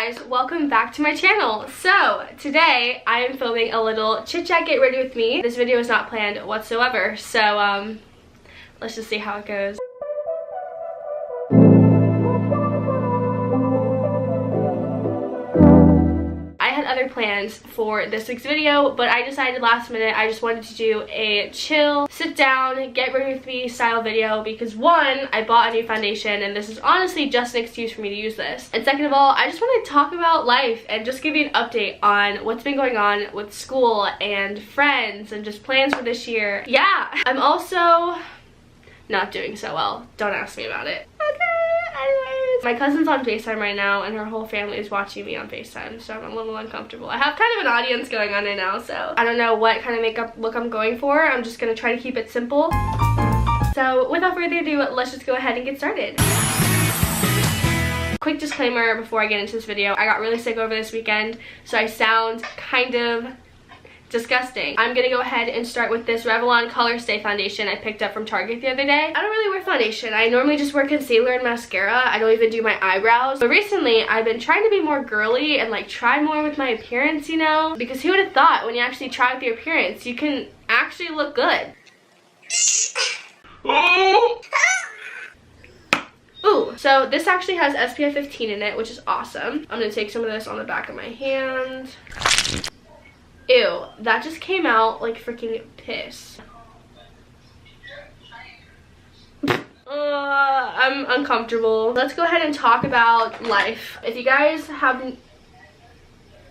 guys, welcome back to my channel. So today I am filming a little chit chat get ready with me. This video is not planned whatsoever, so let's just see how it goes. I had other plans for this week's video, but I decided last minute I just wanted to do a chill, sit down, get ready with me style video because one, I bought a new foundation and this is honestly just an excuse for me to use this. And second of all, I just want to talk about life and just give you an update on what's been going on with school and friends and just plans for this year. Yeah, I'm also not doing so well. Don't ask me about it. Okay, anyways. My cousin's on FaceTime right now and her whole family is watching me on FaceTime, so I'm a little uncomfortable. I have kind of an audience going on right now, so I don't know what kind of makeup look I'm going for. I'm just gonna try to keep it simple. So without further ado, let's just go ahead and get started. Quick disclaimer before I get into this video. I got really sick over this weekend, so I sound kind of disgusting. I'm gonna go ahead and start with this Revlon Color Stay foundation I picked up from Target the other day. I don't really wear foundation. I normally just wear concealer and mascara. I don't even do my eyebrows. But recently, I've been trying to be more girly and like try more with my appearance, you know? Because who would have thought when you actually try with your appearance, you can actually look good. Ooh, so this actually has SPF 15 in it, which is awesome. I'm gonna take some of this on the back of my hand. Ew, that just came out like freaking piss. I'm uncomfortable. Let's go ahead and talk about life. If you guys haven't...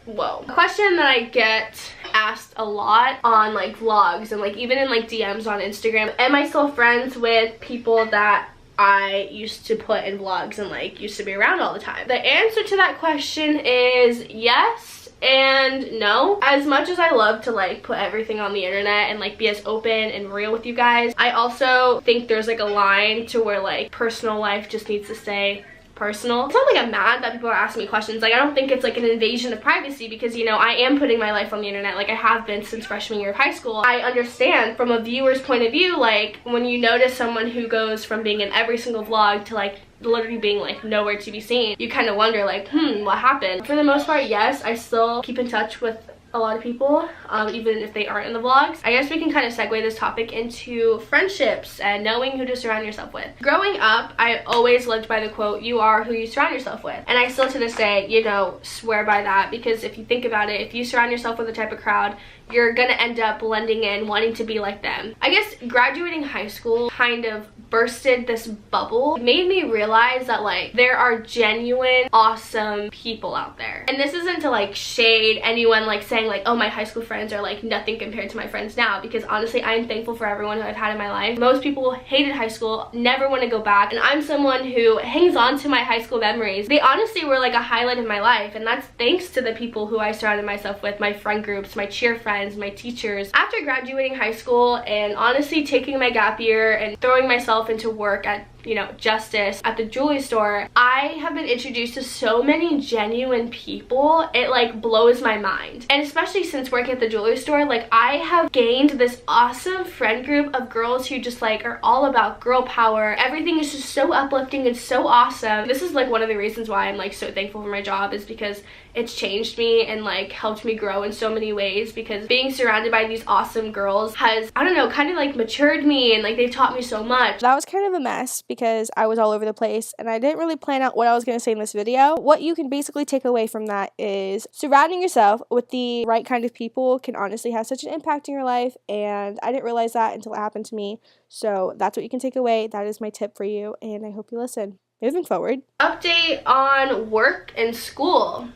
Whoa. A question that I get asked a lot on like vlogs and like even in like DMs on Instagram. Am I still friends with people that I used to put in vlogs and like used to be around all the time? The answer to that question is yes and no. As much as I love to like put everything on the internet and like be as open and real with you guys, I also think there's like a line to where like personal life just needs to stay personal. It's not like I'm mad that people are asking me questions. Like I don't think it's like an invasion of privacy because, you know, I am putting my life on the internet like I have been since freshman year of high school. I understand from a viewer's point of view, like when you notice someone who goes from being in every single vlog to like literally being like nowhere to be seen, you kind of wonder like, what happened? For the most part, yes, I still keep in touch with a lot of people, even if they aren't in the vlogs. I guess we can kind of segue this topic into friendships and knowing who to surround yourself with. Growing up, I always lived by the quote, you are who you surround yourself with. And I still to this day, you know, swear by that because if you think about it, if you surround yourself with the type of crowd, you're gonna end up blending in, wanting to be like them. I guess graduating high school kind of bursted this bubble. It made me realize that like there are genuine, awesome people out there. And this isn't to like shade anyone like saying like, oh, my high school friends are like nothing compared to my friends now, because honestly, I am thankful for everyone who I've had in my life. Most people hated high school, never want to go back, and I'm someone who hangs on to my high school memories. They honestly were like a highlight of my life, and that's thanks to the people who I surrounded myself with, my friend groups, my cheer friends, my teachers. After graduating high school and honestly taking my gap year and throwing myself into work at, you know, Justice at the jewelry store, I have been introduced to so many genuine people. It like blows my mind. And especially since working at the jewelry store, like I have gained this awesome friend group of girls who just like are all about girl power. Everything is just so uplifting and so awesome. This is like one of the reasons why I'm like so thankful for my job, is because it's changed me and like helped me grow in so many ways, because being surrounded by these awesome girls has, I don't know, kind of like matured me and like they've taught me so much. That was kind of a mess because I was all over the place and I didn't really plan out what I was going to say in this video. What you can basically take away from that is surrounding yourself with the right kind of people can honestly have such an impact in your life, and I didn't realize that until it happened to me. So that's what you can take away. That is my tip for you, and I hope you listen. Moving forward. Update on work and school.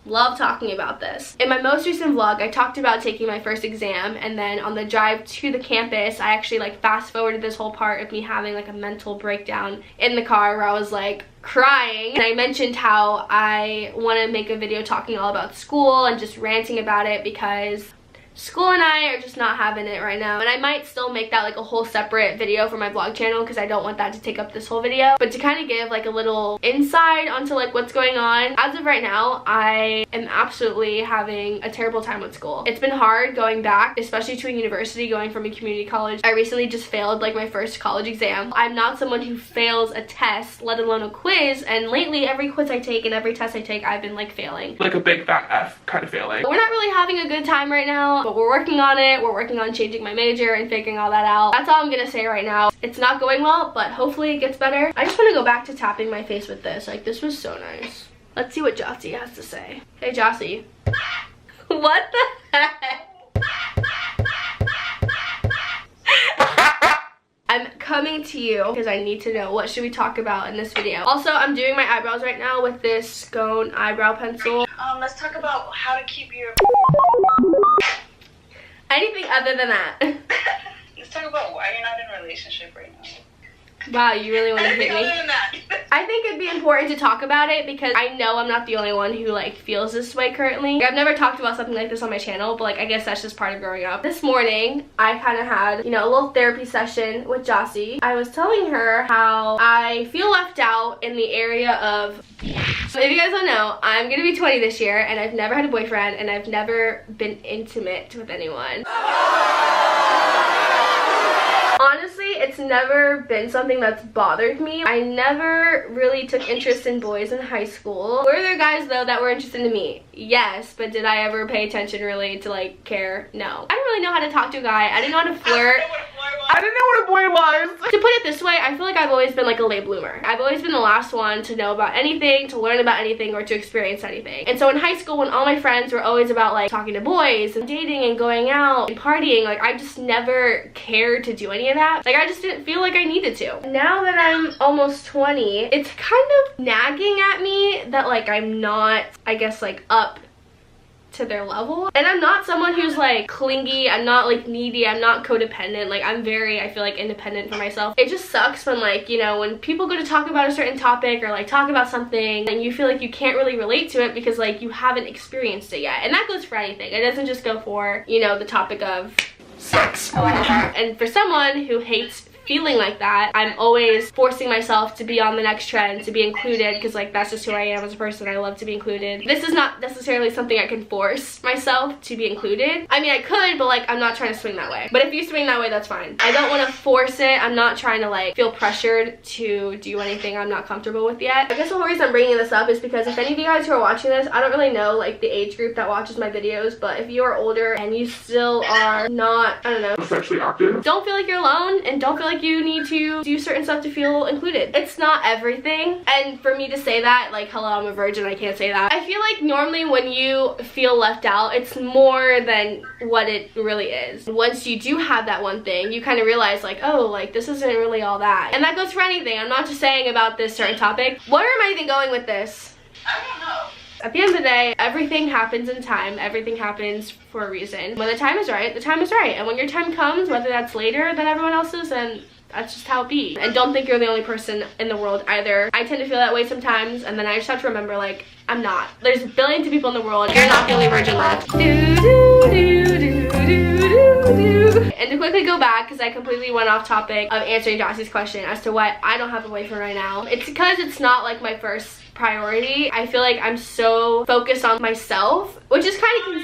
Love talking about this. In my most recent vlog, I talked about taking my first exam, and then on the drive to the campus, I actually like fast forwarded this whole part of me having like a mental breakdown in the car where I was like crying. And I mentioned how I want to make a video talking all about school and just ranting about it because school and I are just not having it right now. And I might still make that like a whole separate video for my vlog channel because I don't want that to take up this whole video. But to kind of give like a little insight onto like what's going on, as of right now, I am absolutely having a terrible time with school. It's been hard going back, especially to a university, going from a community college. I recently just failed like my first college exam. I'm not someone who fails a test, let alone a quiz, and lately every quiz I take and every test I take, I've been like failing. Like a big fat F kind of failing. We're not really having a good time right now, but we're working on it. We're working on changing my major and figuring all that out. That's all I'm gonna say right now. It's not going well, but hopefully it gets better. I just want to go back to tapping my face with this. Like, this was so nice. Let's see what Jossie has to say. Hey, Jossie. What the heck? I'm coming to you because I need to know what should we talk about in this video. Also, I'm doing my eyebrows right now with this Scone eyebrow pencil. Let's talk about how to keep your... Anything other than that. Let's talk about why you're not in a relationship right now. Wow, you really want to hit me? Other than that. I think it'd be important to talk about it because I know I'm not the only one who like feels this way currently. Like, I've never talked about something like this on my channel, but like I guess that's just part of growing up. This morning, I kind of had, you know, a little therapy session with Jossie. I was telling her how I feel left out in the area of... So if you guys don't know, I'm gonna be 20 this year and I've never had a boyfriend and I've never been intimate with anyone. Honestly, it's never been something that's bothered me. I never really took interest in boys in high school. Were there guys though that were interested in me? Yes, but did I ever pay attention really to like care? No. I didn't really know how to talk to a guy. I didn't know how to flirt. I didn't know what a boy was. To put it this way, I feel like I've always been like a late bloomer. I've always been the last one to know about anything, to learn about anything, or to experience anything. And so in high school, when all my friends were always about like talking to boys and dating and going out and partying, like I just never cared to do any of that. Like I just didn't feel like I needed to. Now that I'm almost 20, it's kind of nagging at me that like I'm not, I guess, like up to their level. And I'm not someone who's like clingy, I'm not like needy, I'm not codependent. Like I'm very, I feel like, independent for myself. It just sucks when like, you know, when people go to talk about a certain topic or like talk about something and you feel like you can't really relate to it because like you haven't experienced it yet. And that goes for anything. It doesn't just go for, you know, the topic of sex. And for someone who hates feeling like that, I'm always forcing myself to be on the next trend, to be included, because like that's just who I am as a person. I love to be included. This is not necessarily something I can force myself to be included. I mean, I could, but like I'm not trying to swing that way. But if you swing that way, that's fine. I don't want to force it. I'm not trying to like feel pressured to do anything I'm not comfortable with yet. I guess the whole reason I'm bringing this up is because if any of you guys who are watching this, I don't really know like the age group that watches my videos, but if you are older and you still are not, I don't know, sexually active, don't feel like you're alone and don't feel like you need to do certain stuff to feel included. It's not everything, and for me to say that, like, hello, I'm a virgin, I can't say that. I feel like normally when you feel left out, it's more than what it really is. Once you do have that one thing, you kind of realize like, oh, like this isn't really all that. And that goes for anything. I'm not just saying about this certain topic. Where am I even going with this? I don't know. At the end of the day, everything happens in time. Everything happens for a reason. When the time is right, the time is right. And when your time comes, whether that's later than everyone else's, then that's just how it be. And don't think you're the only person in the world either. I tend to feel that way sometimes, and then I just have to remember, like, I'm not. There's billions of people in the world. You're not the only virgin left. And to quickly go back, because I completely went off topic of answering Jossie's question as to why I don't have a boyfriend right now. It's because it's not like my first priority. I feel like I'm so focused on myself, which is kind of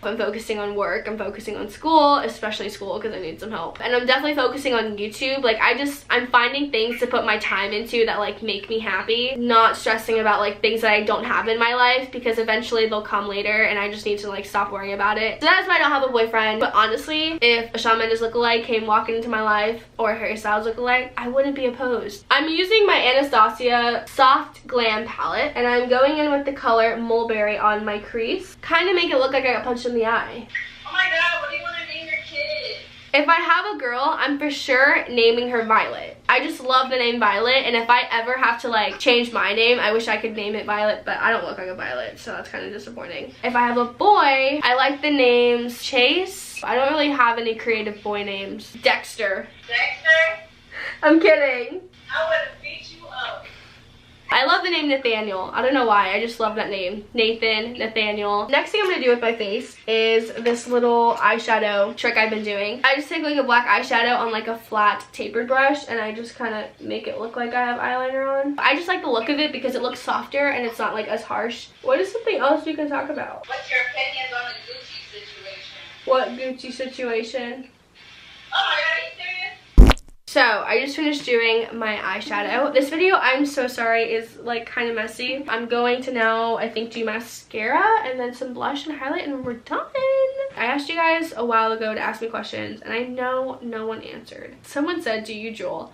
I'm focusing on work, I'm focusing on school, especially school because I need some help. And I'm definitely focusing on YouTube. Like I'm finding things to put my time into that like make me happy, not stressing about like things that I don't have in my life because eventually they'll come later and I just need to like stop worrying about it. So that's why I don't have a boyfriend. But honestly, if a Shawn Mendes lookalike came walking into my life or a Harry Styles lookalike, I wouldn't be opposed. I'm using my Anastasia Soft Glam palette and I'm going in with the color Mulberry on my crease. Kind of make it look like I got punched in the eye. Oh my god, what do you want to name your kid? If I have a girl, I'm for sure naming her Violet. I just love the name Violet, and if I ever have to like change my name, I wish I could name it Violet, but I don't look like a Violet, so that's kind of disappointing. If I have a boy, I like the names Chase. I don't really have any creative boy names. Dexter. Dexter? I'm kidding. I would have beat you up. I I love the name Nathaniel. I don't know why. I just love that name. Nathan, Nathaniel. Next thing I'm going to do with my face is this little eyeshadow trick I've been doing. I just take like a black eyeshadow on like a flat tapered brush and I just kind of make it look like I have eyeliner on. I just like the look of it because it looks softer and it's not like as harsh. What is something else you can talk about? What's your opinions on the Gucci situation? What Gucci situation? Oh my god, are you serious? So, I just finished doing my eyeshadow. This video, I'm so sorry, is like kind of messy. I'm going to now, I think, do mascara and then some blush and highlight and we're done. I asked you guys a while ago to ask me questions and I know no one answered. Someone said, do you jewel?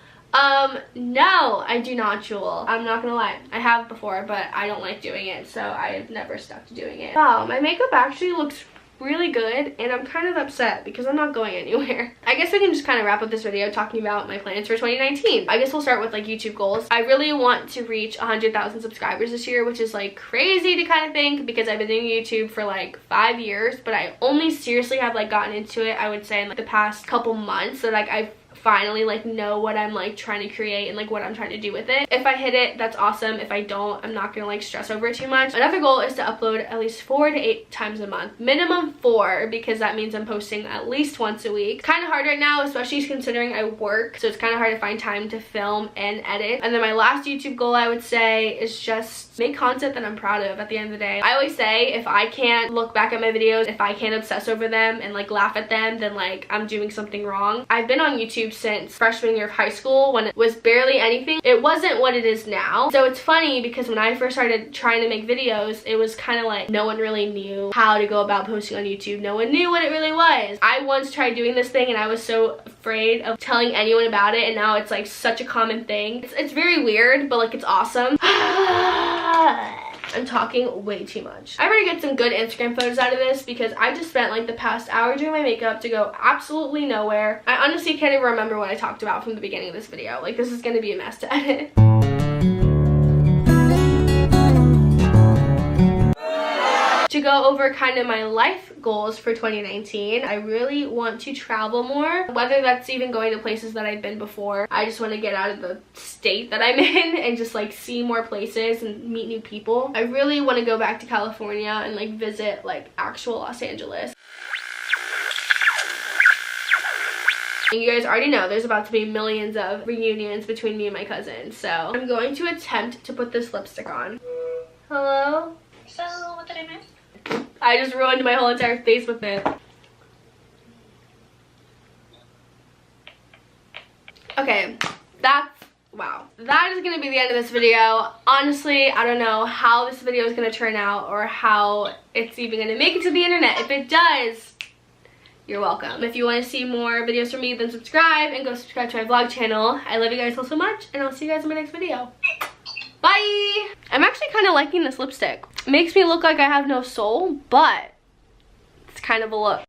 No, I do not jewel. I'm not gonna lie. I have before, but I don't like doing it, so I have never stuck to doing it. Wow, my makeup actually looks really good and I'm kind of upset because I'm not going anywhere. I guess we can just kind of wrap up this video talking about my plans for 2019. I guess we'll start with like YouTube goals. I really want to reach 100,000 subscribers this year, which is like crazy to kind of think because I've been doing YouTube for like 5 years, but I only seriously have like gotten into it, I would say, in like the past couple months. So like I've finally like know what I'm like trying to create and like what I'm trying to do with it. If I hit it, that's awesome. If I don't, I'm not gonna like stress over it too much. Another goal is to upload at least 4 to 8 times a month. Minimum 4, because that means I'm posting at least once a week. Kind of hard right now, especially considering I work, so it's kind of hard to find time to film and edit. And then my last YouTube goal, I would say, is just make content that I'm proud of at the end of the day. I always say if I can't look back at my videos, if I can't obsess over them and like laugh at them, then like I'm doing something wrong. I've been on YouTube since freshman year of high school when it was barely anything. It wasn't what it is now. So it's funny because when I first started trying to make videos, it was kind of like no one really knew how to go about posting on YouTube. No one knew what it really was. I once tried doing this thing and I was so afraid of telling anyone about it, and now it's like such a common thing. It's very weird, but like it's awesome. I'm talking way too much. I better get some good Instagram photos out of this because I just spent like the past hour doing my makeup to go absolutely nowhere. I honestly can't even remember what I talked about from the beginning of this video. Like, this is gonna be a mess to edit. To go over kind of my life goals for 2019, I really want to travel more, whether that's even going to places that I've been before. I just want to get out of the state that I'm in and just like see more places and meet new people. I really want to go back to California and like visit like actual Los Angeles. And you guys already know there's about to be millions of reunions between me and my cousins, so I'm going to attempt to put this lipstick on. Hello? So, what did I miss? I just ruined my whole entire face with it. Okay, wow. That is gonna be the end of this video. Honestly, I don't know how this video is gonna turn out or how it's even gonna make it to the internet. If it does, you're welcome. If you want to see more videos from me, then subscribe and go subscribe to my vlog channel. I love you guys all so much, and I'll see you guys in my next video. Bye! I'm actually kind of liking this lipstick. It makes me look like I have no soul, but it's kind of a look.